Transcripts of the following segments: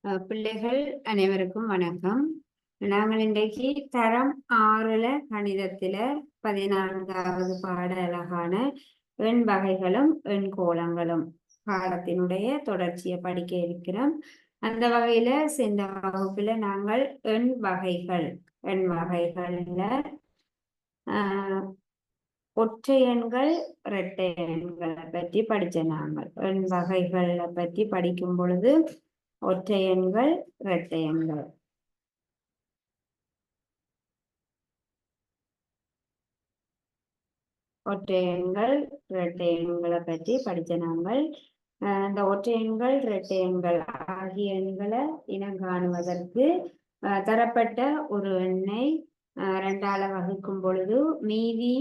பிள்ளைகள் அனைவருக்கும் வணக்கம். நாங்கள் இன்றைக்கு தரம் 6 கணிதத்தில 14வது பாட அழகான எண் வகைகளும் எண் கோலங்களும் பாடத்தினுடைய தொடர்ச்சியை படிக்க இருக்கிறோம். அந்த வகையில சென்ற வகுப்புல நாங்கள் எண் வகைகள்ல ஒற்றை எண்கள் இரட்டை எண்களை பற்றி படிச்ச நாங்கள் எண் வகைகளை பற்றி படிக்கும் பொழுது ஒற்றை எண்கள் இரட்டை எண்கள் ஒற்றை எண்கள் இரட்டை எண்களை பற்றி படிச்ச நாங்கள் இந்த ஒற்றை எண்கள் இரட்டை எண்கள் ஆகிய எண்களை இனம் காணுவதற்கு தரப்பட்ட ஒரு எண்ணை 2ஆல வகுக்கும் பொழுது மீதி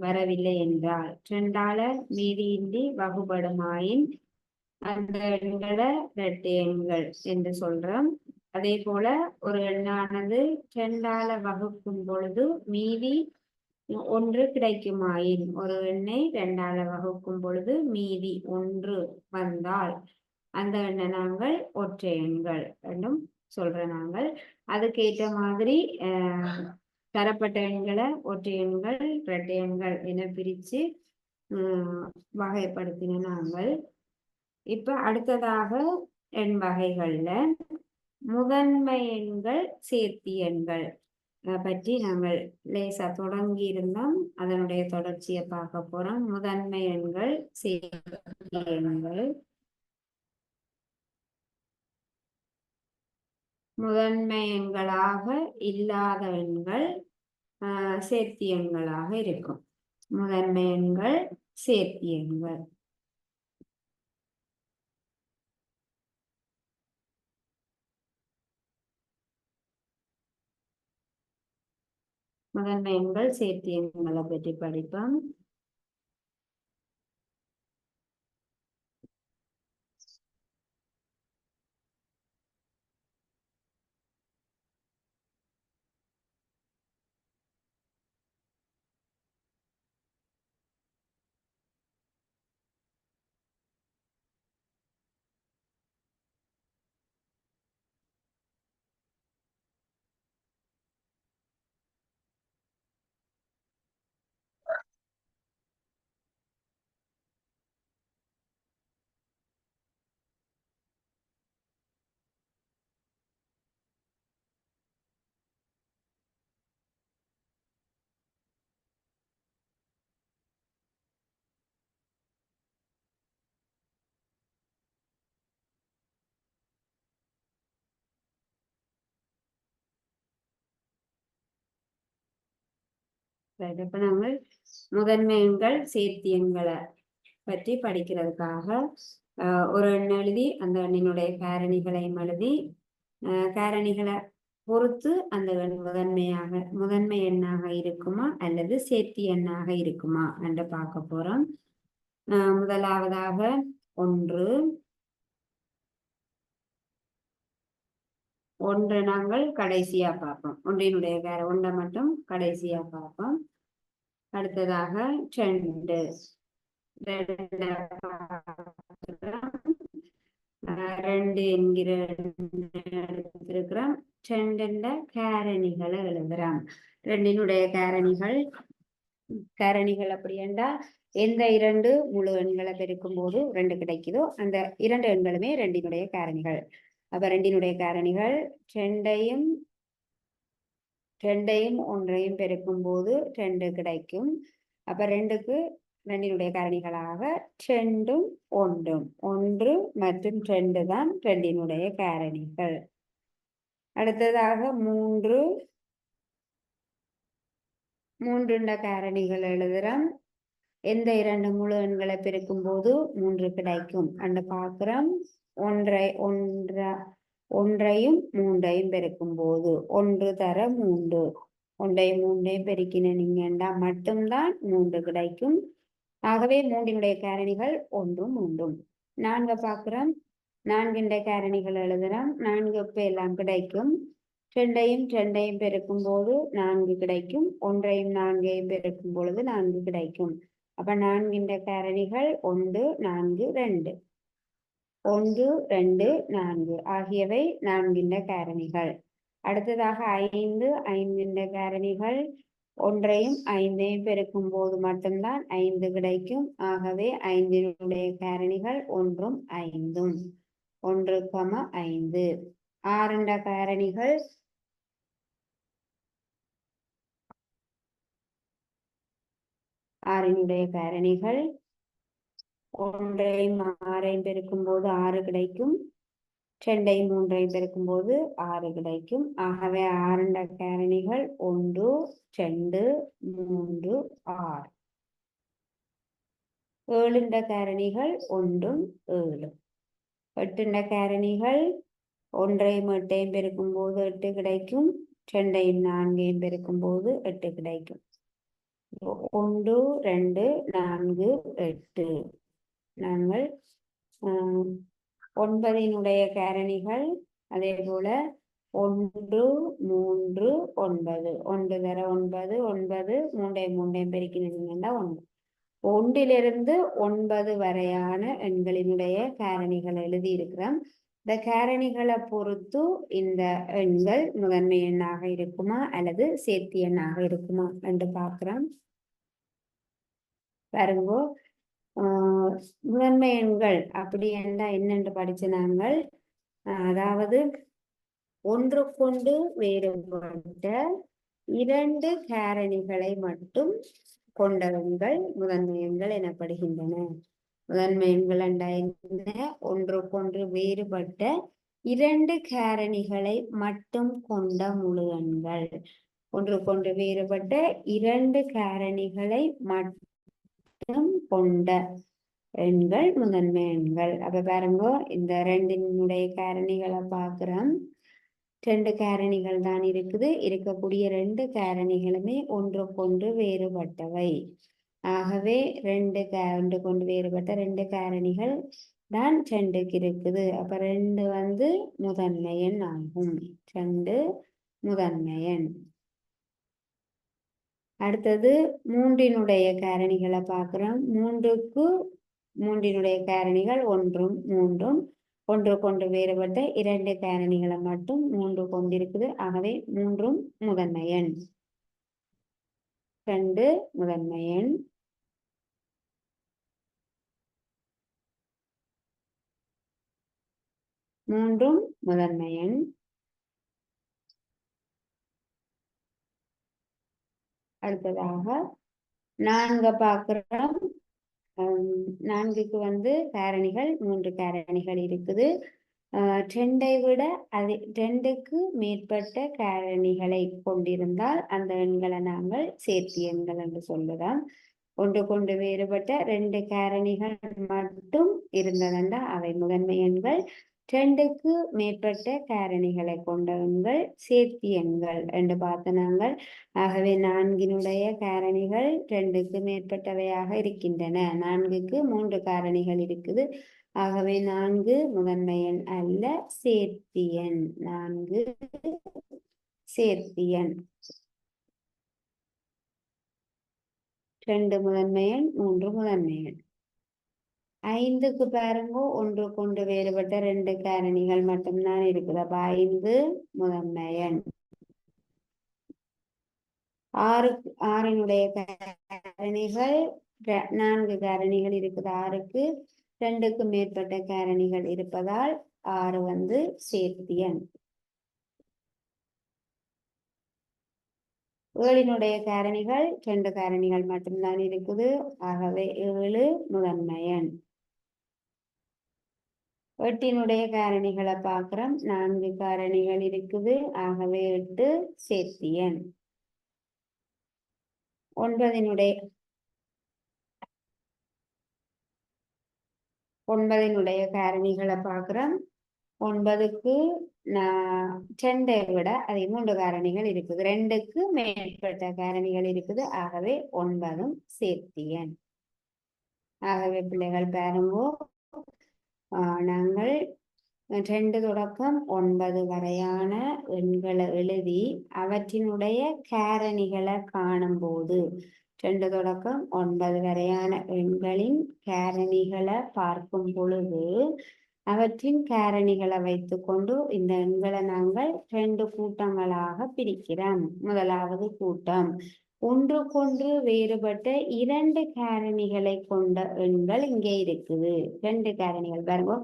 வரவில்லை என்றால் 2ஆல மீதியின்றி வகுபடுமாயின் அந்த எண்களை இரட்டை எண்கள் என்று சொல்றோம். அதே போல ஒரு எண்ணானது 2ஆல வகுக்கும் பொழுது மீதி 1 கிடைக்குமாயின் ஒரு எண்ணை 2ஆல வகுக்கும் பொழுது மீதி 1 வந்தால் அந்த எண்ணை நாங்கள் ஒற்றை எண்கள் என்றும் சொல்ற நாங்கள். அதுக்கேற்ற மாதிரி தரப்பட்ட எண்களை ஒற்றை எண்கள் இரட்டை எண்கள் என பிரித்து வகைப்படுத்தின நாங்கள். இப்ப அடுத்ததாக எண் வகைகள்ல முதன்மை எண்கள் சேர்த்தி எண்கள் பற்றி நாங்கள் லேசா தொடங்கி இருந்தோம். அதனுடைய தொடர்ச்சியை பார்க்க போறோம். முதன்மை எண்கள் சேர்த்தி எண்கள். முதன்மை எண்களாக இல்லாத எண்கள் சேர்த்தி எண்களாக இருக்கும். முதன்மை எண்கள் சேர்த்தி எண்கள். முதன்மை எண்கள் சேர்த்தி எண்களை பற்றி படிப்போம். இப்ப நாங்கள் முதன்மை எண்கள் சேர்த்தி எண்களை பற்றி படிக்கிறதுக்காக ஒரு எண் எழுதி அந்த எண்ணினுடைய காரணிகளையும் எழுதி காரணிகளை பொறுத்து அந்த எண் முதன்மை எண்ணாக இருக்குமா அல்லது சேர்த்தி எண்ணாக இருக்குமா என்று பார்க்க போறோம். முதலாவதாக 1 நாங்கள் கடைசியா பார்ப்போம். ஒன்றினுடைய ஒன்றை மட்டும் கடைசியா பார்ப்போம். அடுத்ததாக 2 என்கிற எடுத்திருக்கிறோம். 2 காரணிகளை எழுதுறோம். 2னுடைய காரணிகள் அப்படி என்றால் எந்த 2 முழு எண்களை பெருக்கும் போது 2 கிடைக்குதோ அந்த 2 எண்களுமே 2னுடைய காரணிகள். அப்ப 2னுடைய காரணிகள் 2ஐயும் 1ஐயும் பெருக்கும் போது 2 கிடைக்கும். அப்ப 2னுடைய காரணிகளாக 2ம் 1ம் 1 மற்றும் 2 தான் 2னுடைய காரணிகள். அடுத்ததாக 3 காரணிகள் எழுதுறோம். எந்த 2 முழு எண்களை பெருக்கும் போது 3 கிடைக்கும் என்று பார்க்கிறோம். 1ஐயும் 3ஐயும் பெருக்கும் போது 1 தர 3 1ஐயும் 3ஐயும் பெருக்கினீங்கன்னா மட்டும்தான் 3 கிடைக்கும். ஆகவே 3னுடைய காரணிகள் 1ம் 3ம். 4 பார்க்கிறோம். 4 காரணிகள் எழுதுறோம். 4 இப்ப எல்லாம் கிடைக்கும். 2ஐயும் பெருக்கும் போது 4 கிடைக்கும். 1ஐயும் 4ஐயும் பெருக்கும் பொழுது 4 கிடைக்கும். அப்ப 4 காரணிகள் 1 4 2. 1, 2, 4 ஆகியவை 4 காரணிகள். அடுத்ததாக 5, 5 காரணிகள். 1ஐயும் 5ஐயும் பெருக்கும் போது மட்டும்தான் 5 கிடைக்கும். ஆகவே 5 காரணிகள் 1ம் 5ம். 1, 5. 6 காரணிகள். 6 காரணிகள். 1ஐயும் 6ஐயும் பெருக்கும் போது 6 கிடைக்கும். 2ஐயும் 3ஐயும் பெருக்கும் போது 6 கிடைக்கும். ஆகவே 6 காரணிகள் 1, 2, 3, 6. 7 காரணிகள் 1ம் 7. 8 காரணிகள். 1ஐயும் 8ஐயும் பெருக்கும் போது 8 கிடைக்கும். 2ஐயும் 4ஐயும் பெருக்கும் போது 8 கிடைக்கும். 1, 2, 4, 8. நாங்கள் 9 காரணிகள். அதே போல 1, 3, 9. 1 தர 9, 9, 3ஐயும் பெருக்கினீங்கன்னா 1. 1லிருந்து 9 வரையான எண்களினுடைய காரணிகள் எழுதியிருக்கிறோம். இந்த காரணிகளை பொறுத்து இந்த எண்கள் முதன்மை எண்ணாக இருக்குமா அல்லது சேர்த்தி எண்ணாக இருக்குமா என்று பார்க்கிறோம். பாருங்கோ, முதன்மை எண்கள் அப்படி என்றால் என்னென்று படிச்ச நாங்கள், அதாவது ஒன்றுக்கொண்டு வேறுபட்ட 2 காரணிகளை மட்டும் கொண்ட எண்கள் முதன்மை எண்கள் எனப்படுகின்றன. முதன்மை எண்கள் என்ன? ஒன்றுக்கொன்று வேறுபட்ட 2 காரணிகளை மட்டும் கொண்ட முழு எண்கள். ஒன்றுக்கொன்று வேறுபட்ட 2 காரணிகளை மட்டும் கொண்ட எண்கள் முதன்மை எண்கள். அப்ப பாருங்க, இந்த 2 காரணிகளை பார்க்கிறோம். 2 காரணிகள் தான் இருக்குது. இருக்கக்கூடிய 2 காரணிகளுமே ஒன்றுக்கொன்று வேறுபட்டவை. ஆகவே 2 கொண்டு வேறுபட்ட 2 காரணிகள் தான் 2க்கு இருக்குது. அப்ப 2 முதன்மை எண் ஆகும். 2 முதன்மை எண். அடுத்தது 3 காரணிகளை பார்க்கிறோம். 3 காரணிகள் 1ம் 3ம். ஒன்றுக்கொன்று வேறுபட்ட 2 காரணிகளை மட்டும் 3 கொண்டிருக்குது. ஆகவே 3ம் முதன்மை எண். 2 முதன்மை எண். மூன்றும் முதன்மை எண். அடுத்ததாக 4 பார்க்கிறோம். 4க்கு காரணிகள் 3 காரணிகள் இருக்குது. 2ஐ விட 2க்கு மேற்பட்ட காரணிகளை கொண்டிருந்தால் அந்த எண்களை நாங்கள் சேர்த்தி எண்கள் என்று சொல்லலாம். ஒன்றுக்கொண்டு வேறுபட்ட 2 காரணிகள் மட்டும் இருந்ததென்றா அவை முதன்மை எண்கள். 2க்கு மேற்பட்ட காரணிகளை கொண்ட எண்கள் சேர்த்தி எண்கள் என்று பார்த்த நாங்கள். ஆகவே 4 காரணிகள் 2க்கு மேற்பட்டவையாக இருக்கின்றன. 4க்கு 3 காரணிகள் இருக்குது. ஆகவே 4 முதன்மை எண் அல்ல, சேர்த்தி எண். 4 சேர்த்தி எண். 2 முதன்மை எண், 3 முதன்மை எண். 5க்கு பாருங்க, ஒன்றுக்கொண்டு வேறுபட்ட 2 காரணிகள் மட்டும்தான் இருக்குது. அப்ப 5 முதன்மை எண். 6 காரணிகள் 4 காரணிகள் இருக்குது. 6க்கு 2க்கு மேற்பட்ட காரணிகள் இருப்பதால் 6 சேர்த்தி எண். 7 காரணிகள் 2 காரணிகள் மட்டும்தான் இருக்குது. ஆகவே 7 முதன்மை எண். 8 காரணிகளை பார்க்கிறோம். 4 காரணிகள் இருக்குது. ஆகவே 8 சேர்த்தி எண். 9 காரணிகளை பார்க்கிறோம். 9க்கு 2ஐ விட அதை 3 காரணிகள் இருக்குது. 2க்கு மேற்பட்ட காரணிகள் இருக்குது. ஆகவே 9ம் சேர்த்தி எண். ஆகவே பிள்ளைகள் பாருங்கோ, நாங்கள் 2 தொடக்கம் 9 வரையான எண்களை எழுதி அவற்றினுடைய காரணிகளை காணும் போது 2 தொடக்கம் 9 வரையான எண்களின் காரணிகளை பார்க்கும் பொழுது அவற்றின் காரணிகளை வைத்துக்கொண்டு இந்த எண்களை நாங்கள் 2 கூட்டங்களாக பிரிக்கிறோம். முதலாவது கூட்டம் ஒன்றுக்கொன்று வேறுபட்ட 2 காரணிகளை கொண்ட எண்கள் இங்கே இருக்குது. 2 காரணிகள் பாருங்க,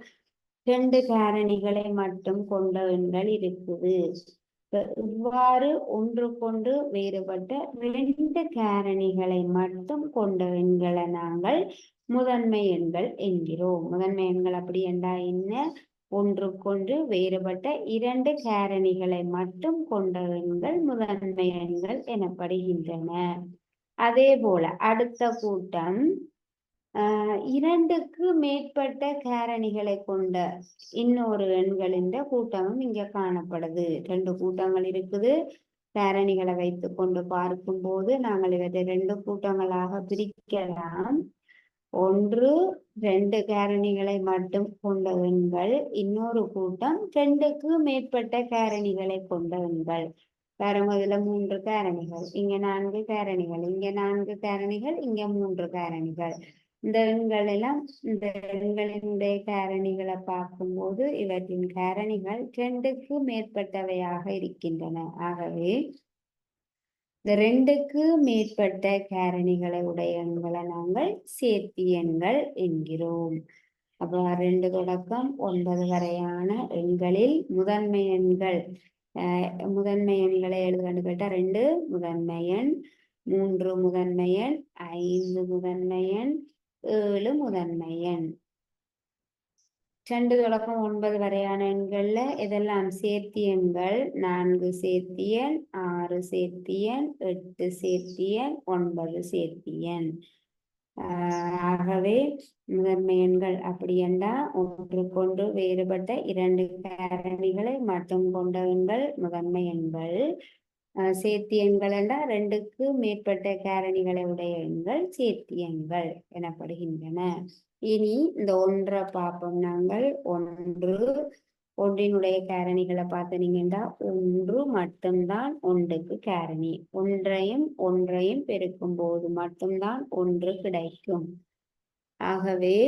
2 காரணிகளை மட்டும் கொண்ட எண்கள் இருக்குது. இவ்வாறு ஒன்றுக்கொன்று வேறுபட்ட 2 காரணிகளை மட்டும் கொண்ட எண்களை நாங்கள் முதன்மை எண்கள் என்கிறோம். முதன்மை எண்கள் அப்படி என்றால் என்ன? ஒன்றுக்கொன்று வேறுபட்ட 2 காரணிகளை மட்டும் கொண்ட எண்கள் முதன்மை எண்கள் எனப்படுகின்றன. அதே போல அடுத்த கூட்டம் 2க்கு மேற்பட்ட காரணிகளை கொண்ட இன்னொரு எண்களின் கூட்டமும் இங்க காணப்படுது. 2 கூட்டங்கள் இருக்குது. காரணிகளை வைத்து கொண்டு பார்க்கும் போது நாங்கள் இவற்றை 2 கூட்டங்களாக பிரிக்கலாம். ஒன்று 2 காரணிகளை மட்டும் கொண்ட எண்கள், இன்னொரு கூட்டம் 2க்கு மேற்பட்ட காரணிகளை கொண்ட எண்கள். பாருங்க, இதுல 3 காரணிகள், இங்க 4 காரணிகள், இங்க 4 காரணிகள், இங்க 3 காரணிகள். இந்த எண்கள் எல்லாம் இந்த எண்களினுடைய காரணிகளை பார்க்கும்போது இவற்றின் காரணிகள் 2க்கு மேற்பட்டவையாக இருக்கின்றன. ஆகவே இந்த 2க்கு மேற்பட்ட காரணிகளை உடைய எண்களை நாங்கள் சேர்த்தி எண்கள் என்கிறோம். அப்ப 2 தொடக்கம் 9 வரையான எண்களில் முதன்மை எண்கள் முதன்மை எண்களை எழுதுன்னு கேட்டா 2 முதன்மை எண், 3 முதன்மை எண், 5 முதன்மை எண், 7 முதன்மை எண். 2 தொடக்கம் 9 வரையான எண்கள்ல இதெல்லாம் சேர்த்தி எண்கள். 4 சேர்த்தி எண், 6 சேர்த்தி எண், 8 சேர்த்தி எண், 9 சேர்த்தி எண். ஆகவே முதன்மை எண்கள் அப்படி என்றால் ஒன்றுக்கொன்று வேறுபட்ட 2 காரணிகளை மட்டும் கொண்ட எண்கள் முதன்மை எண்கள். சேர்த்தி எண்கள் என்றால் 2க்கு மேற்பட்ட காரணிகளை உடைய எண்கள் சேர்த்தி எண்கள் எனப்படுகின்றன. இனி இந்த ஒன்றை பார்ப்போம். நாங்கள் ஒன்றினுடைய காரணிகளை பார்த்தீங்கன்னா 1 மட்டும்தான் 1க்கு காரணி. ஒன்றையும் பெருக்கும் போது மட்டும்தான் 1 கிடைக்கும். ஆகவே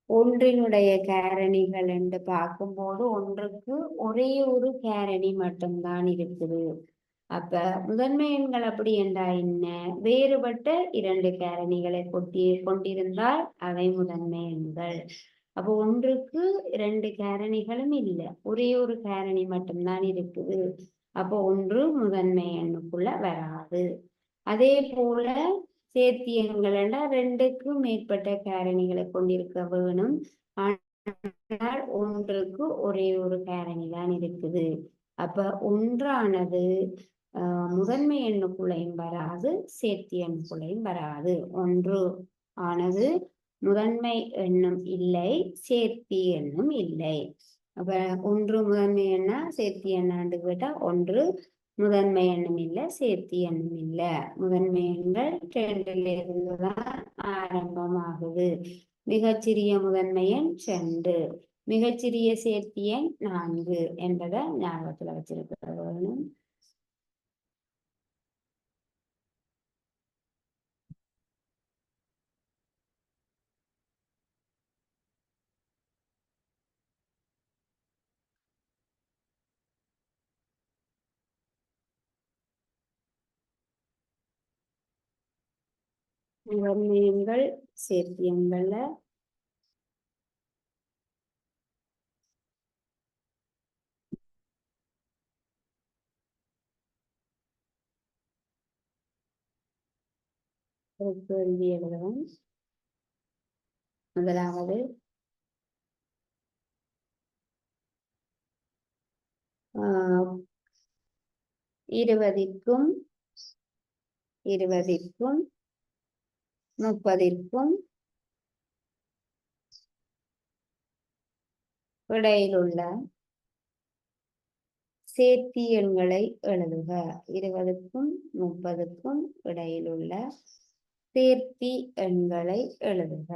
ஒன்றினுடைய காரணிகள் என்று பார்க்கும்போது 1க்கு ஒரே ஒரு காரணி மட்டும்தான் இருக்குது. அப்ப முதன்மை எண்கள் அப்படி என்றால் என்ன? வேறுபட்ட 2 காரணிகளை கொண்டிருந்தால் அவை முதன்மை எண்கள். அப்போ 1க்கு 2 காரணிகளும் இல்லை, ஒரே ஒரு காரணி மட்டும்தான் இருக்குது. அப்போ 1 முதன்மை எண்ணுக்குள்ள வராது. அதே போல சேர்த்தி எண்கள் என்றால் 2க்கு மேற்பட்ட காரணிகளை கொண்டிருக்க வேணும். ஆனால் 1க்கு ஒரே ஒரு காரணி தான் இருக்குது. அப்ப ஒன்றானது முதன்மை எண்ணுக்குள்ளையும் வராது, சேர்த்தி எண்ணுக்குள்ளையும் வராது. 1 ஆனது முதன்மை எண்ணும் இல்லை, சேர்த்தி எண்ணும் இல்லை. அப்ப 1 முதன்மை எண்ணா சேர்த்தி எண்ணாண்டு கேட்டா 1 முதன்மை எண்ணும் இல்லை, சேர்த்தி எண்ணும் இல்லை. முதன்மை எண்கள் 2லிருந்துதான் ஆரம்பமாகுது. மிகச்சிறிய முதன்மை எண் 2, மிகச்சிறிய சேர்த்தி எண் 4 என்பதை ஞாபகத்துல வச்சிருக்க வேணும். முதன்மை எண்கள் சேர்த்தி எண்கள்ல கேள்வி எழுதுவோம். முதலாவது 20க்கும் 30க்கும் இடையிலுள்ள சேர்த்தி எண்களை எழுதுக. 20க்கும் 30க்கும் இடையிலுள்ள சேர்த்தி எண்களை எழுதுக.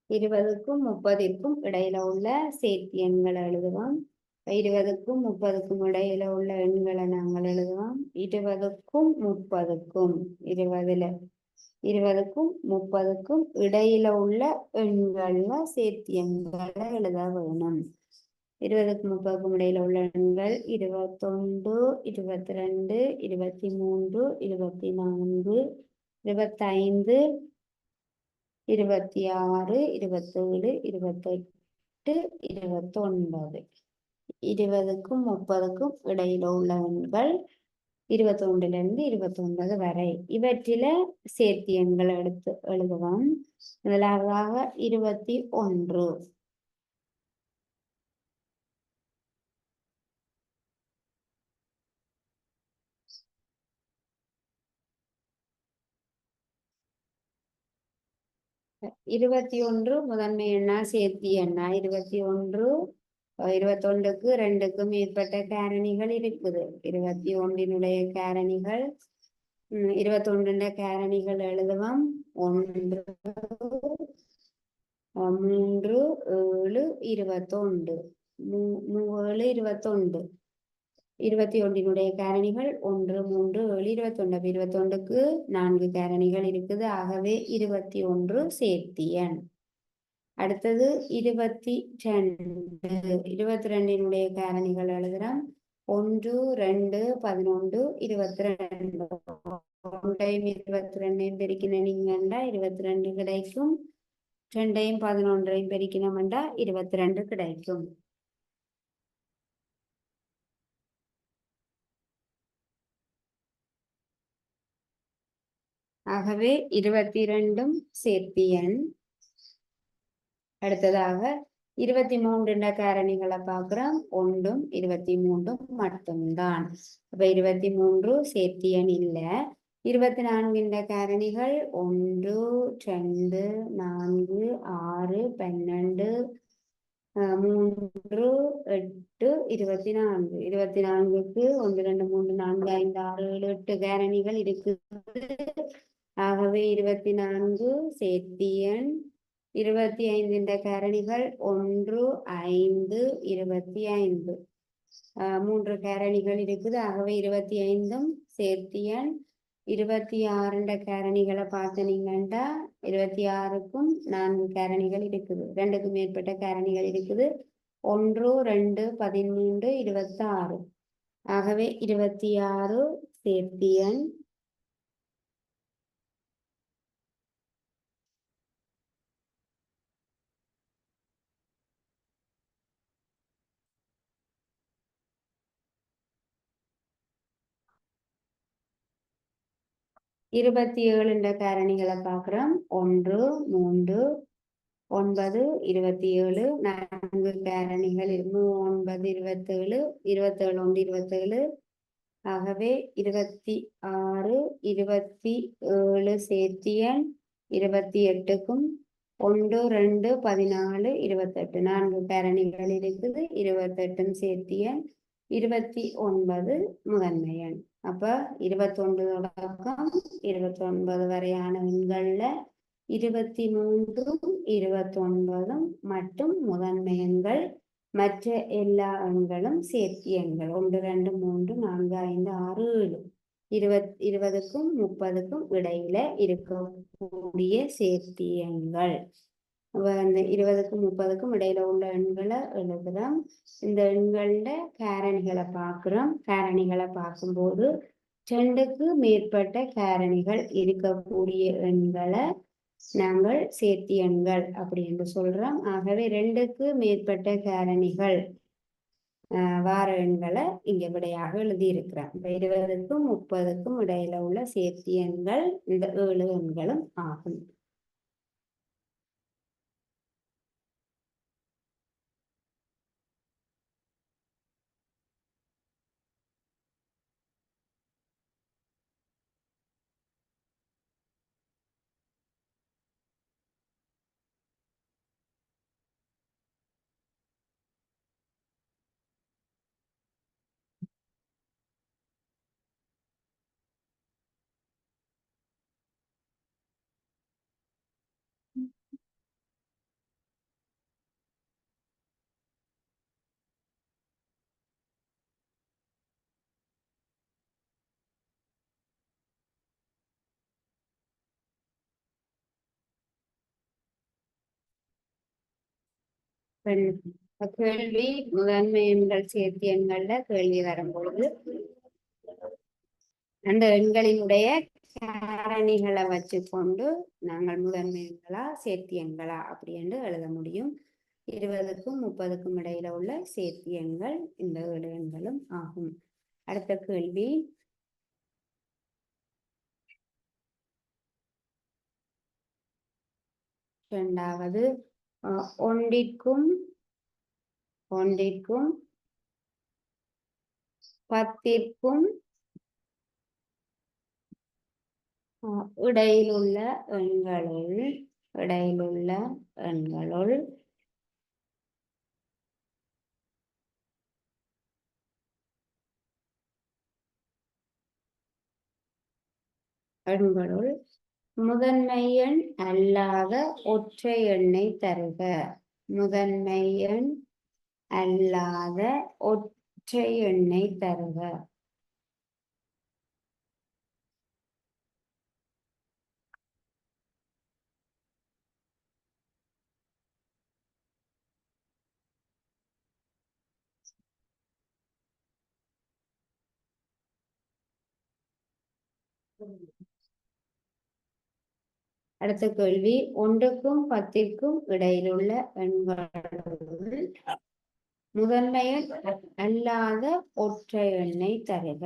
இருபதுக்கும் 30க்கும் இடையில உள்ள சேர்த்தி எண்களை எழுதுவோம். 20க்கும் 30க்கும் இடையில உள்ள எண்களை நாங்கள் எழுதுவோம். 20க்கும் 30க்கும் 20க்கும் 30க்கும் இடையில உள்ள எண்கள்ல சேர்த்தியங்களை எழுத வேணும். 20க்கும் 30க்கும் இடையில உள்ள எண்கள் 21, 22, 23, 24, 25, 26, 27, 28, 29. 20க்கும் 30க்கும் இடையில உள்ள எண்கள் 21லிருந்து 29 வரை. இவற்றில சேர்த்தி எண்களை எடுத்து எழுதுவோம். முதலாவதாக 21. 21 முதன்மை எண்ணா சேர்த்தி எண்ணா? 21 21க்கு 2க்கும் மேற்பட்ட காரணிகள் இருக்குது. 21னுடைய காரணிகள் 21 காரணிகள் எழுதுவோம். 1, 3, 7, 21. 7, 21. 21னுடைய காரணிகள் 1, 3, 7, 21. 21க்கு 4 காரணிகள் இருக்குது. ஆகவே 21 சேர்த்தி எண். அடுத்தது 22. 22னுடைய காரணிகள் எழுதுறோம். 1, 2, 11, 22. 1ஐயும் 22ஐயும் பெருக்கினீங்கன்னா 22 கிடைக்கும். 2ஐயும் 11ஐயும் பெருக்கினோம்னா 22 கிடைக்கும். ஆகவே 22ம் சேர்த்தி எண். அடுத்ததாக 23 காரணிகளை பார்க்கிறோம். 1ம் 23ம் மட்டும்தான். அப்ப 23 சேர்த்தி எண் இல்லை. 24 காரணிகள் 1, 2, 4, 6, 12, 3, 8, 24. 24க்கு 1, 2, 3, 4, 5, 6, 7, 8 காரணிகள் இருக்குது. ஆகவே 24 சேர்த்தி எண். 25 காரணிகள் 1, 5, 25. 3 காரணிகள் இருக்குது. ஆகவே 25ம் சேர்த்தி எண். 26 காரணிகளை பார்த்தீங்கன்னா 26க்கும் 4 காரணிகள் இருக்குது. 2க்கும் மேற்பட்ட காரணிகள் இருக்குது. 1, 2, 13, 26. ஆகவே 26 சேர்த்தி எண். 27 காரணிகளை பார்க்கிறோம். 1, 3, 9, 27. 4 காரணிகள் 9, 27, 27, 1, 27. ஆகவே 26, 27 சேர்த்தி எண். 28க்கும் 1, 2, 14, 28. 4 காரணிகள் இருக்குது. 28ம் சேர்த்தி எண். 29 முதன்மை எண். அப்ப 21 தொடக்கம் 29 வரையான எண்கள்ல 23ம் 29ம் மட்டும் முதன்மை எண்கள். மற்ற எல்லா எண்களும் சேர்த்தி எண்கள். 1, 2, 3, 4, 5, 6, 7. 20க்கும் 30க்கும் இடையில இருக்கக்கூடிய சேர்த்தி எண்கள். அந்த 20க்கும் 30க்கும் இடையில உள்ள எண்களை எழுதுறோம். இந்த எண்கள்ல காரணிகளை பார்க்கிறோம். காரணிகளை பார்க்கும்போது 2க்கு மேற்பட்ட காரணிகள் இருக்கக்கூடிய எண்களை நாங்கள் சேர்த்தி எண்கள் அப்படி என்று சொல்றோம். ஆகவே 2க்கு மேற்பட்ட காரணிகள் வார எண்களை இங்க விடையாக எழுதியிருக்கிறோம். 20க்கும் 30க்கும் இடையில உள்ள சேர்த்தி எண்கள் இந்த 7 எண்களும் ஆகும். கேள்வி முதன்மை எண்கள் சேர்த்தி எண்கள்ல கேள்வி வரும்பொழுது அந்த எண்களினுடைய காரணிகளை வச்சுக்கொண்டு நாங்கள் முதன்மை எண்களா சேர்த்தி எண்களா அப்படி என்று எழுத முடியும். 20க்கும் 30க்கும் இடையில உள்ள சேர்த்தி எண்கள் இந்த 7 எண்களும் ஆகும். அடுத்த கேள்வி, இரண்டாவது, ஒன்றிற்கும் 10க்கும் இடையிலுள்ள எண்களுள் முதன்மை எண் அல்லாத ஒற்றை எண்ணை தருக. முதன்மை எண் அல்லாத ஒற்றை எண்ணை தருக. அடுத்த கேள்வி, 1க்கும் 10க்கும் இடையிலுள்ள எண்களுள் முதன்மை எண் அல்லாத ஒற்றை எண்ணை தருக.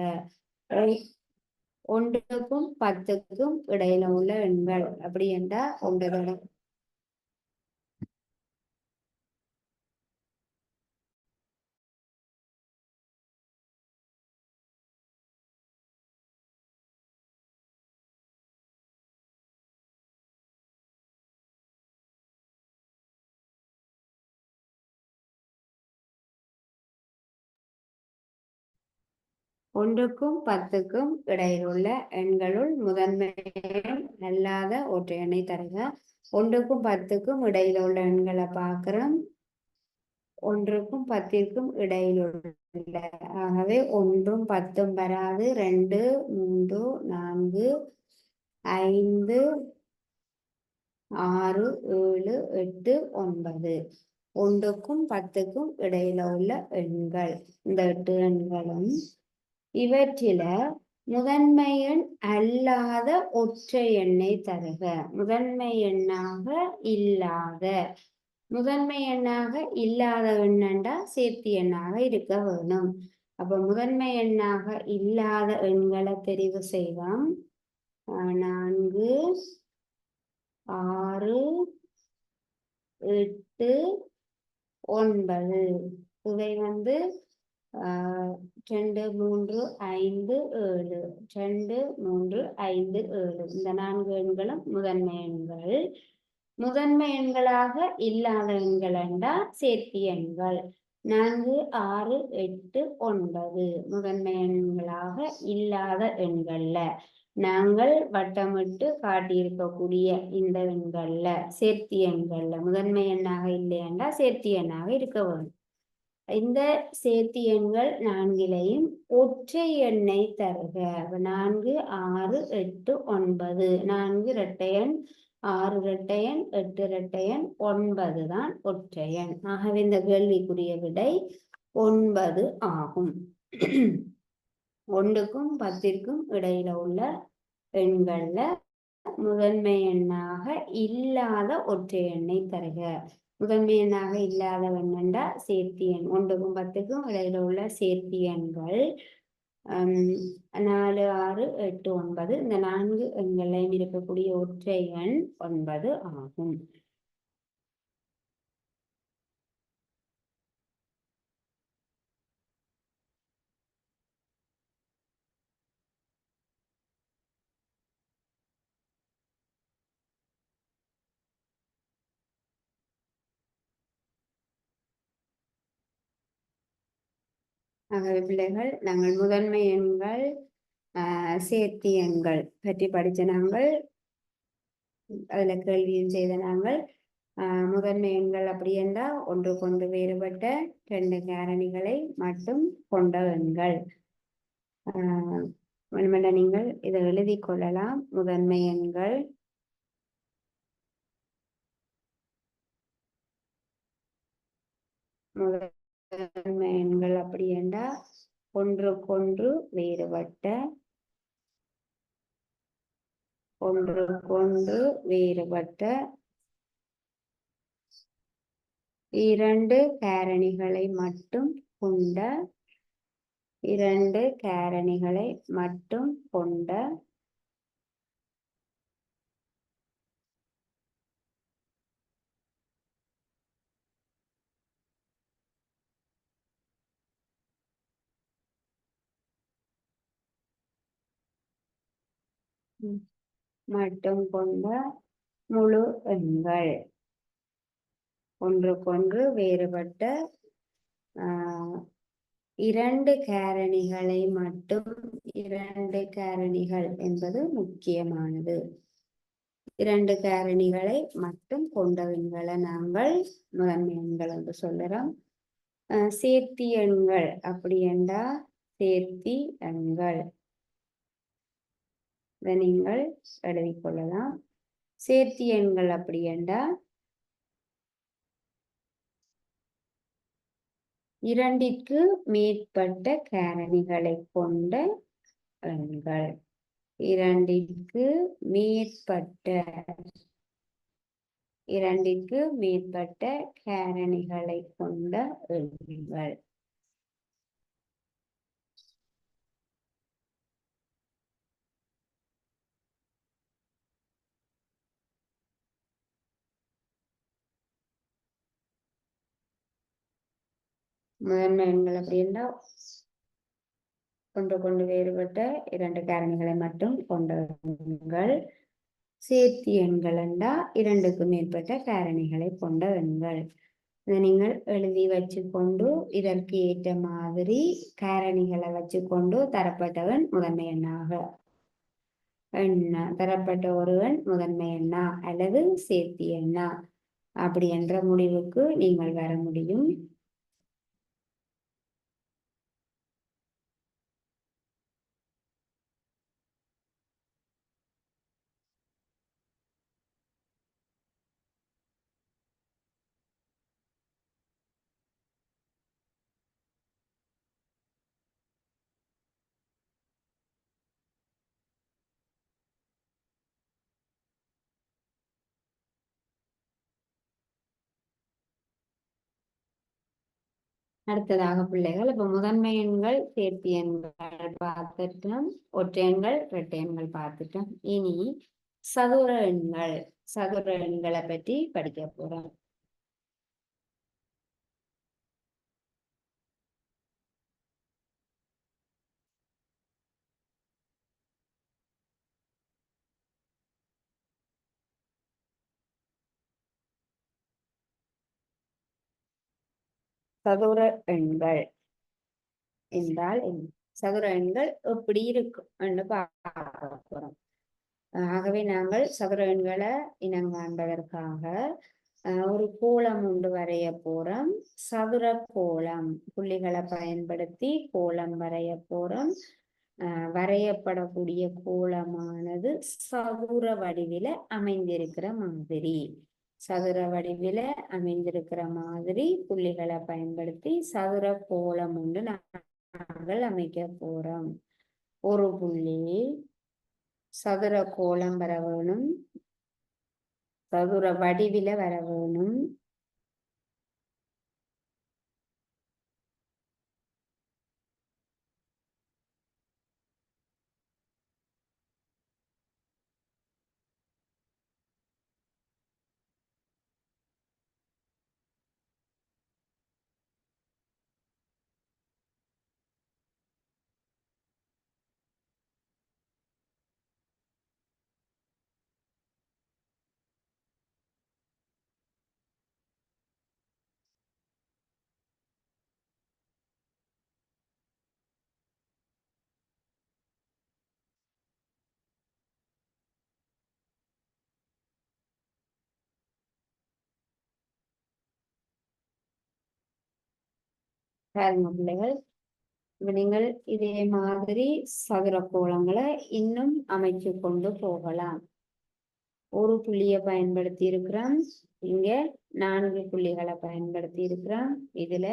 1க்கும் 10க்கும் இடையில உள்ள எண்கள் அப்படி என்றால் 1 1க்கும் 10க்கும் இடையிலுள்ள எண்களுள் முதன்மை எண் அல்லாத ஒற்றை எண்ணை தருக. 1க்கும் 10க்கும் இடையில உள்ள எண்களை பார்க்கிறோம். 1க்கும் 10க்கும் இடையிலுள்ள, ஆகவே 1ம் 10ம் வராது. 2, 3, 4, 5, 6, 7, 8, 9. 1க்கும் 10க்கும் இடையில உள்ள எண்கள் இந்த 8 எண்களும் இவற்றில முதன்மை எண் அல்லாத ஒற்றை எண்ணை தருக. முதன்மை எண்ணாக இல்லாத எண்ணண்டா சேர்த்தி எண்ணாக இருக்க வேணும். அப்ப முதன்மை எண்ணாக இல்லாத எண்களை தெரிவு செய்வோம். 4, 6, 8, 9. இவை 2, 3, 5, 7. 2, 3, 5, 7. இந்த 4 எண்களும் முதன்மை எண்கள். முதன்மை எண்களாக இல்லாத எண்கள் என்றால் சேர்த்தி எண்கள். 4, 6, 8, 9 முதன்மை எண்களாக இல்லாத எண்கள்ல நாங்கள் வட்டமிட்டு காட்டியிருக்கக்கூடிய இந்த எண்கள்ல சேர்த்தி எண்கள்ல முதன்மை எண்ணாக இல்லையென்றா சேர்த்தி எண்ணாக இருக்க வேண்டும். இந்த சேர்த்தி எண்கள் 4லையும் ஒற்றை எண்ணை தருக. 4, 6, 8, 9. 4 இரட்டை எண், 6 இரட்டை எண், 8 இரட்டை எண், 9 தான் ஒற்றை எண். ஆகவே இந்த கேள்விக்குரிய விடை 9 ஆகும். 1க்கும் 10க்கும் இடையில உள்ள எண்கள்ல முதன்மை எண்ணாக இல்லாத ஒற்றை எண்ணை தருக. முதன்மை எண்ணாக இல்லாத எண்ணா சேர்த்தி எண். 1க்கும் 10க்கும் இடையில உள்ள சேர்த்தி எண்கள் 4, 6, 8, 9. இந்த 4 எண்களையும் இருக்கக்கூடிய ஒற்றை எண் 9 ஆகும். ஆகவே பிள்ளைகள், நாங்கள் முதன்மை எண்கள் சேர்த்தி எண்கள் பற்றி படித்த நாங்கள் அதுல கேள்வியும் செய்த நாங்கள் முதன்மை எண்கள் அப்படி என்றால் ஒன்றுக்கொன்று வேறுபட்ட 2 காரணிகளை மட்டும் கொண்ட எண்கள். நீங்கள் இதை எழுதி கொள்ளலாம். முதன்மை எண்கள் முதன்மை எண்கள் அப்படி என்றால் ஒன்றுக்கொன்று வேறுபட்ட இரண்டு காரணிகளை மட்டும் கொண்ட முழு எண்கள். ஒன்றுக்கொன்று வேறுபட்ட இரண்டு காரணிகள் என்பது முக்கியமானது. இரண்டு காரணிகளை மட்டும் கொண்ட எண்களை நாங்கள் முதன்மை எண்கள் என்று சொல்லுறோம். சேர்த்தி எண்கள் அப்படி என்றால் சேர்த்தி எண்கள் இதை நீங்கள் எழுதிக்கொள்ளலாம். சேர்த்தி எண்கள் அப்படி என்றால் இரண்டிற்கு மேற்பட்ட காரணிகளை கொண்ட எண்கள். இரண்டிற்கு மேற்பட்ட காரணிகளை கொண்ட எண்கள். முதன்மை எண்கள் அப்படின்னா ஒன்றுக்கொண்டு வேறுபட்ட இரண்டு காரணிகளை மட்டும் கொண்ட எண்கள். சேர்த்தி எண்கள் என்றால் இரண்டுக்கு மேற்பட்ட காரணிகளை கொண்ட எண்கள். இதை நீங்கள் எழுதி வச்சுக்கொண்டு இதற்கு ஏற்ற மாதிரி காரணிகளை வச்சுக்கொண்டு தரப்பட்டவன் முதன்மை எண்ணாக தரப்பட்ட ஒருவன் முதன்மை எண்ணா அல்லது சேர்த்தி எண்ணா அப்படி என்ற முடிவுக்கு நீங்கள் வர முடியும். அடுத்ததாக பிள்ளைகள் இப்ப முதன்மை எண்கள் சேர்த்தி எண்கள் பார்த்துட்டோம், ஒற்றை எண்கள் இரட்டை எண்கள் பார்த்துட்டோம். இனி சதுர எண்களை பற்றி படிக்க போறோம். சதுர எண்கள் என்றால் சதுர எண்கள் எப்படி இருக்கும் என்று பார்க்க போறோம். ஆகவே நாங்கள் சதுர எண்களை இனங்காண்பதற்காக ஒரு கோலம் ஒன்று வரைய போறோம். சதுர கோலம் புள்ளிகளை பயன்படுத்தி கோலம் வரைய போறோம். வரையப்படக்கூடிய கோலமானது சதுர வடிவில அமைந்திருக்கிற மாதிரி புள்ளிகளை பயன்படுத்தி சதுர கோலம் ஒன்று நாங்கள் அமைக்க போறோம். ஒரு புள்ளி சதுர கோலம் வர வேணும், சதுர வடிவில வர வேணும். பிள்ளைகள் நீங்கள் இதே மாதிரி சதுர கோலங்களை இன்னும் அமைச்சு கொண்டு போகலாம். ஒரு புள்ளியை பயன்படுத்தி இருக்கிறோம். இங்க 4 புள்ளிகளை பயன்படுத்தி இருக்கிறோம். இதுல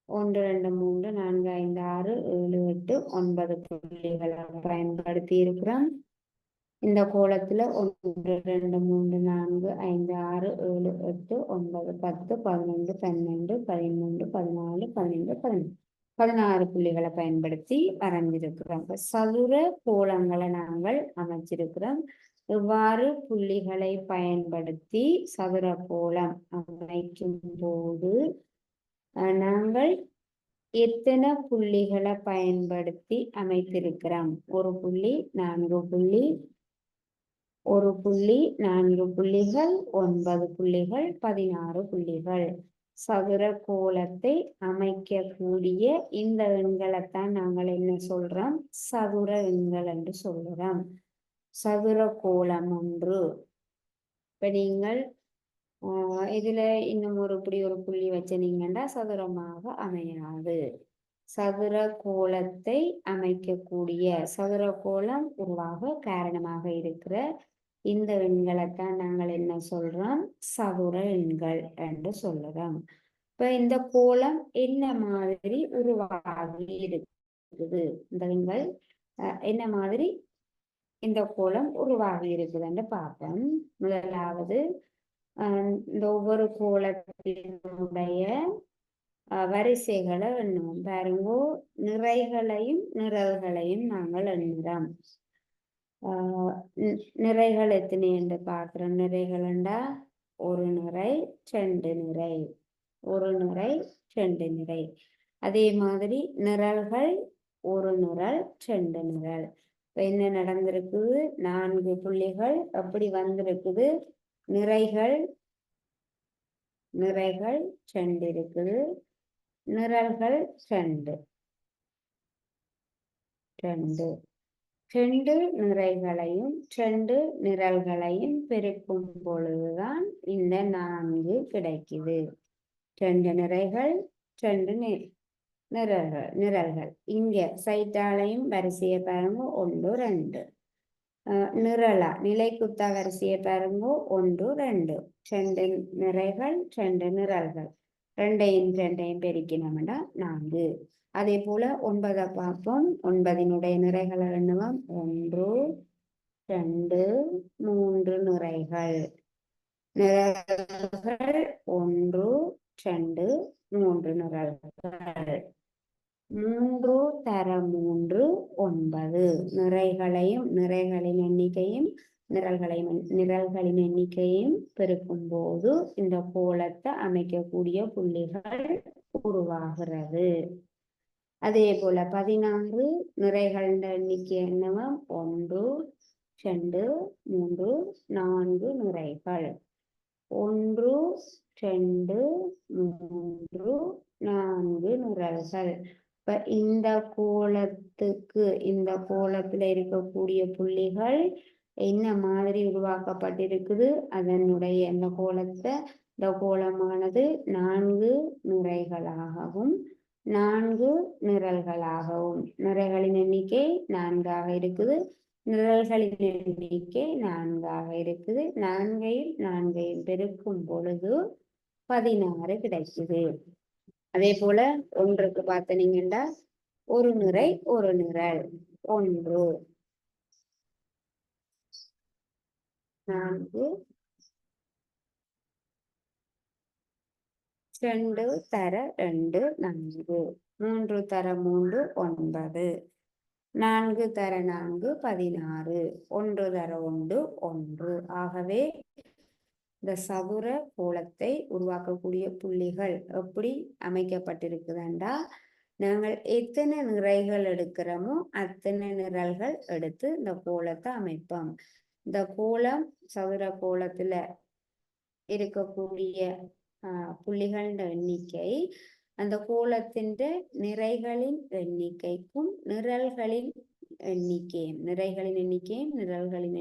1 2 3 4 5 6 7 8 9 புள்ளிகளை பயன்படுத்தி இருக்கிறோம். இந்த கோலத்துல 1 2 3 4 5 6 7 8 9 10 11 12 13 14 15 16 புள்ளிகளை பயன்படுத்தி வரைஞ்சிருக்கிறோம். சதுர கோலங்களை நாங்கள் அமைச்சிருக்கிறோம். இவ்வாறு புள்ளிகளை பயன்படுத்தி சதுர கோலம் அமைக்கும் போது நாங்கள் எத்தனை புள்ளிகளை பயன்படுத்தி அமைத்திருக்கிறோம்? ஒரு புள்ளி, 4 புள்ளி, ஒரு புள்ளி, 4 புள்ளிகள், 9 புள்ளிகள், 16 புள்ளிகள். சதுர கோலத்தை அமைக்கக்கூடிய இந்த எண்களைத்தான் நாங்கள் என்ன சொல்றோம்? சதுர எண்கள் என்று சொல்றோம். சதுர கோலம் ஒன்று. இப்ப நீங்கள் இதுல இன்னும் ஒரு புள்ளி வச்சனீங்கன்னா சதுரமாக அமையாது. சதுர கோலத்தை அமைக்கக்கூடிய சதுர கோலம் உருவாக காரணமாக இருக்கிற இந்த எண்களைத்தான் நாங்கள் என்ன சொல்றோம்? சதுர எண்கள் என்று சொல்லுறோம். இப்ப இந்த கோலம் என்ன மாதிரி உருவாகி இருக்குது? இந்த எண்கள் என்ன மாதிரி இந்த கோலம் உருவாகி இருக்குதுன்னு பார்ப்போம். முதலாவது இந்த ஒவ்வொரு கோலத்தினுடைய வரிசைகளை எண்ணுவோம். பாருங்க, நிறைகளையும் நிரல்களையும் நாங்கள் எண்ணுறோம். நிறைகள் எத்தனை என்று பார்க்கிறோம். நிறைகள்ண்டா ஒரு நிறை, 2 நிறை, ஒரு நிறை, 2 நிறை. அதே மாதிரி நிரல்கள் ஒரு நிரல், 2 நிரல். இப்ப என்ன நடந்திருக்குது? 4 புள்ளிகள் எப்படி வந்திருக்குது? நிறைகள் 2 இருக்குது, நிரல்கள் 2 2 நிறைகளையும் 2 நிரல்களையும் பெருக்கும் பொழுதுதான் இந்த 4 கிடைக்குது. 2 நிறைகள், 2 நிரல்கள். இங்க சைட்டாலையும் வரிசையை பாருங்க, 1 2. நிரலா நிலைக்குத்தா வரிசையை பாருங்க, 1 2. 2 நிறைகள், 2 நிரல்கள். 2ஐயும் பெருக்கினோம்னா 4. அதே போல 9 பார்ப்போம். 9 நிறைகளை எண்ணுவோம். 1 2 3 நிறைகள். நிரல்கள் 1 2 3 நிரல்கள். 3 தர 3 9. நிறைகளின் எண்ணிக்கையும் நிரல்களின் எண்ணிக்கையும் பெருக்கும் போது இந்த கோலத்தை அமைக்கக்கூடிய புள்ளிகள் உருவாகிறது. அதே போல 16 நிறைகளின் எண்ணிக்கை என்னவா? 1 2 3 4 நிறைகள். 1 2 3 4 நிரல்கள். இப்ப இந்த கோலத்துல இருக்கக்கூடிய புள்ளிகள் என்ன மாதிரி உருவாக்கப்பட்டிருக்குது? அதனுடைய இந்த கோலமானது 4 நிறைகளாகவும் 4 நிரல்களாகவும். நிறைகளின் எண்ணிக்கை 4ஆக இருக்குது, நிரல்களின் எண்ணிக்கை 4ஆக இருக்குது. 4ஐயும் பெருக்கும் பொழுது 16 கிடைக்குது. அதே போல 1க்கு பார்த்தீங்கன்னா ஒரு நிறை ஒரு நிரல். 1 4 2 தர 2 4, 3 தர 3 9, 4 தர 4 16, 1 தர 1 1. ஆகவே இந்த சதுர கோலத்தை உருவாக்கக்கூடிய புள்ளிகள் எப்படி அமைக்கப்பட்டிருக்குதுண்டா, நாங்கள் எத்தனை நிறைகள் எடுக்கிறோமோ அத்தனை நிரல்கள் எடுத்து இந்த கோலத்தை அமைப்போம். இந்த கோலம் சதுர கோலத்துல இருக்கக்கூடிய புள்ளிகளின் எண்ணிக்கை அந்த கோலத்தின் நிறைகளின் எண்ணிக்கைக்கும் நிரல்களின்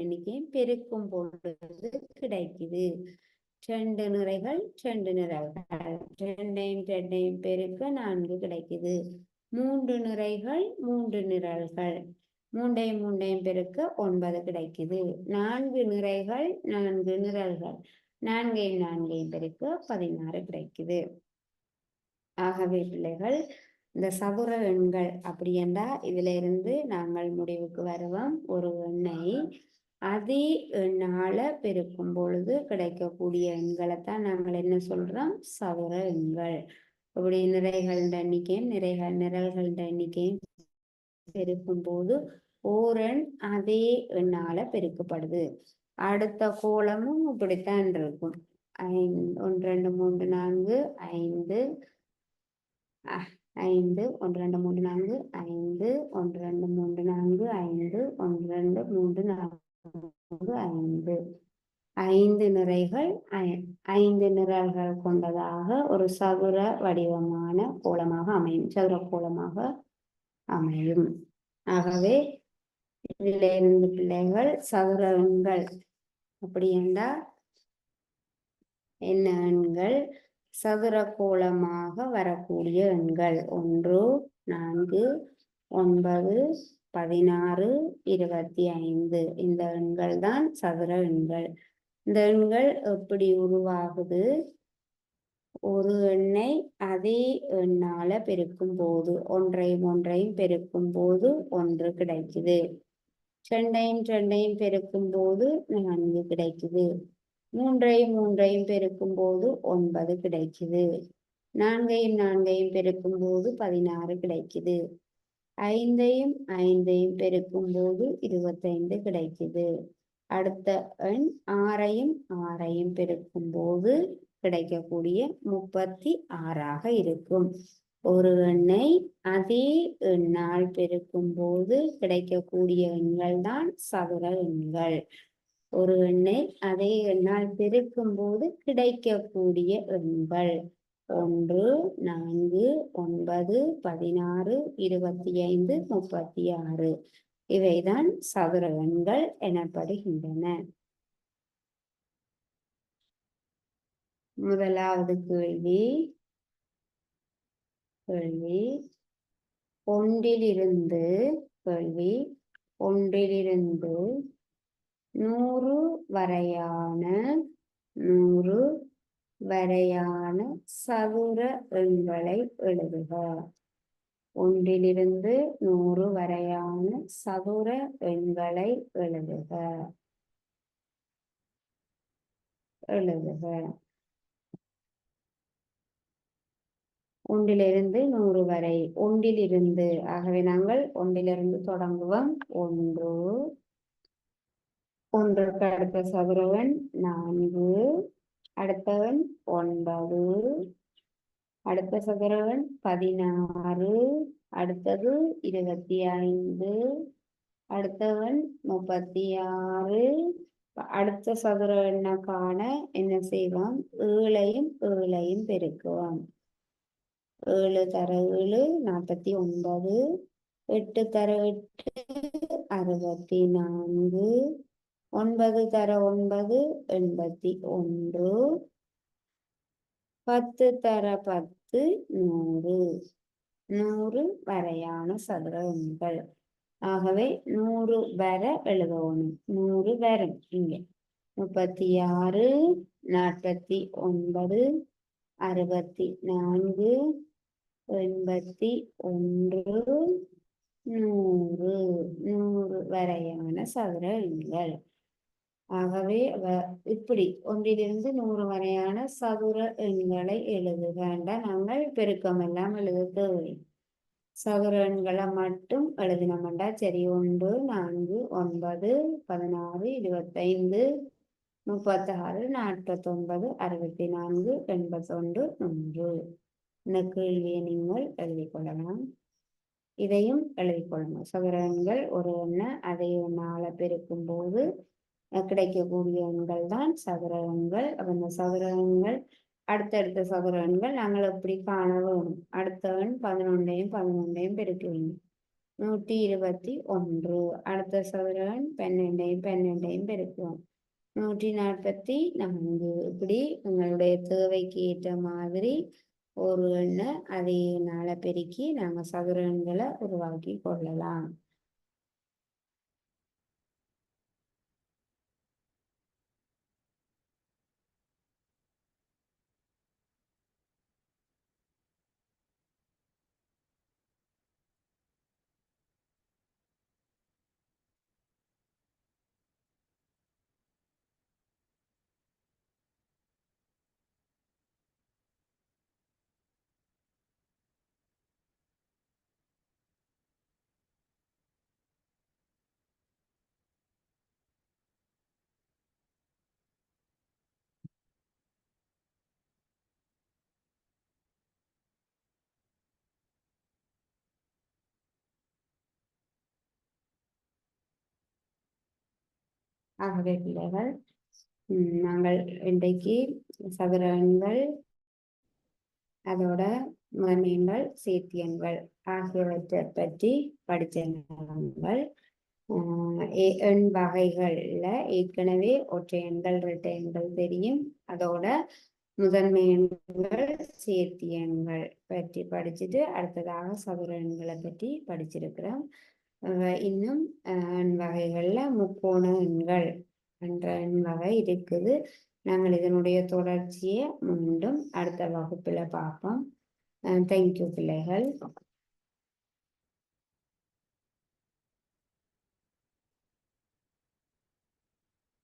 எண்ணிக்கையும் பெருக்கும் பொழுது கிடைக்குது. 2 நிறைகள் 2 நிரல்கள். 2ஐயும் பெருக்க 4 கிடைக்குது. 3 நிறைகள் 3 நிரல்கள். மூண்டையும் மூண்டையும் பெருக்க 9 கிடைக்குது. 4 நிறைகள் 4 நிரல்கள், நான்கையும் நான்கையும் பெருக்க 16 கிடைக்குது. ஆகவே பிள்ளைகள், இந்த சதுர எண்கள் அப்படி என்றால் இதுல இருந்து நாங்கள் முடிவுக்கு வருவோம். ஒரு எண்ணை அதே எண்ணால பெருக்கும் பொழுது கிடைக்கக்கூடிய எண்களைத்தான் நாங்கள் என்ன சொல்றோம்? சதுர எண்கள். அப்படி நிறைகள் எண்ணிக்கையும் நிரல்கள் எண்ணிக்கையும் பெருக்கும் போது ஓரெண் அதே எண்ணால பெருக்கப்படுது. அடுத்த கோலமும் இப்படித்தான் இருக்கும். 1 2 3 4 5 5 1 2 3 4 5 1 2 3 4 5 1 2 3 4 5 5 நிறைகள் 5 நிரல்கள் கொண்டதாக ஒரு சதுர வடிவமான கோலமாக அமையும், சதுர கோலமாக அமையும். ஆகவே இதிலிருந்து பிள்ளைகள் சதுர எண்கள் அப்படி என்றால் என்ன எண்கள்? சதுர கோலமாக வரக்கூடிய எண்கள் 1 4 9 16 25. இந்த எண்கள் தான் சதுர எண்கள். இந்த எண்கள் எப்படி உருவாகுது? ஒரு எண்ணை அதே எண்ணால பெருக்கும் போது, ஒன்றையும் பெருக்கும் போது 1 கிடைக்குது. 2ஐயும் பெருக்கும் போது 4 கிடைக்குது. 3ஐயும் பெருக்கும் போது 9 கிடைக்குது. 4ஐயும் பெருக்கும் போது 16 கிடைக்குது. 5ஐயும் பெருக்கும் போது 25 கிடைக்குது. அடுத்த எண் 6ஐயும் பெருக்கும் போது கிடைக்கக்கூடிய 36 இருக்கும். ஒரு எண்ணை அதே எண்ணால் பெருக்கும் போது கிடைக்கக்கூடிய எண்கள் தான் சதுர எண்கள். ஒரு எண்ணை அதே எண்ணால் பெருக்கும் போது கிடைக்கக்கூடிய எண்கள் 1 4 9 16 25 36. இவைதான் சதுர எண்கள் எனப்படுகின்றன. முதலாவது கேள்வி ஒன்றிலிருந்து 100 வரையான சதுர எண்களை எழுதுக. 1லிருந்து 100 வரையான சதுர எண்களை எழுதுக. 1லிருந்து 100 வரை. 1லிருந்து, ஆகவே நாங்கள் 1லிருந்து தொடங்குவோம். 1க்கு அடுத்த சதுர எண் 4, அடுத்த எண் 9, அடுத்த சதுர எண் 16, அடுத்தது 25, அடுத்த எண் 36. அடுத்த சதுர எண்ணை காண என்ன செய்வோம்? 7ஐயும் பெருக்குவோம். 7 தர 7 49, 8 தர 8 64, 9 தர 9 81, 10 தர 10 100 வரையான சதுர எண்கள். ஆகவே 100 வர எழுதணும். 100 வரும் இங்கே 36 49 64 81 100 வரையான சதுர எண்கள். ஆகவே இப்படி 1லிருந்து 100 வரையான சதுர எண்களை எழுதுக. நாங்கள் பெருக்கம் எல்லாம் எழுத தேவை. சதுர எண்களை மட்டும் எழுதினோம்டா சரி. 1 4 9 16 25 36 49 64 81 100. இந்த கேள்வியை நீங்கள் எழுதிக் கொள்ளலாம். இதையும் எழுதிக் கொள்ளணும். சதுர எண்கள் ஒரு எண்ணை அதே எண்ணால பெருக்கும் போது கிடைக்கக்கூடிய எண்கள் தான் சதுர எண்கள். அந்த சதுர எண்கள் அடுத்தடுத்த சதுர எண்கள் நாங்கள் எப்படி காண வேணும்? அடுத்த எண் 11ஐயும் பெருக்க வேண்டும். 121. அடுத்த சதுர எண் 12ஐயும் பெருக்குவோம். 144. இப்படி உங்களுடைய தேவைக்கு ஏற்ற மாதிரி ஒரு எண்ணை அதே எண்ணால பெருக்கி நாங்கள் சதுர எண்களை உருவாக்கி கொள்ளலாம். ஆகவே பிள்ளைகள் நாங்கள் இன்றைக்கு சதுர எண்கள், அதோட முதன்மையெண்கள், சேர்த்தியன்கள் ஆகியவற்றை பற்றி படித்த நாங்கள் எண் வகைகள்ல ஏற்கனவே ஒற்றை எண்கள், இரட்டை எண்கள் தெரியும். அதோட முதன்மை எண்கள், சேர்த்தி எண்கள் பற்றி படிச்சுட்டு அடுத்ததாக சதுர எண்களை பற்றி படிச்சிருக்கிறோம். இன்னும் எண் வகைகள்ல முக்கோண எண்கள் என்ற எண் வகை இருக்குது. நாங்கள் இதனுடைய தொடர்ச்சியை மீண்டும் அடுத்த வகுப்புல பார்ப்போம். தேங்க்யூ பிள்ளைகள்.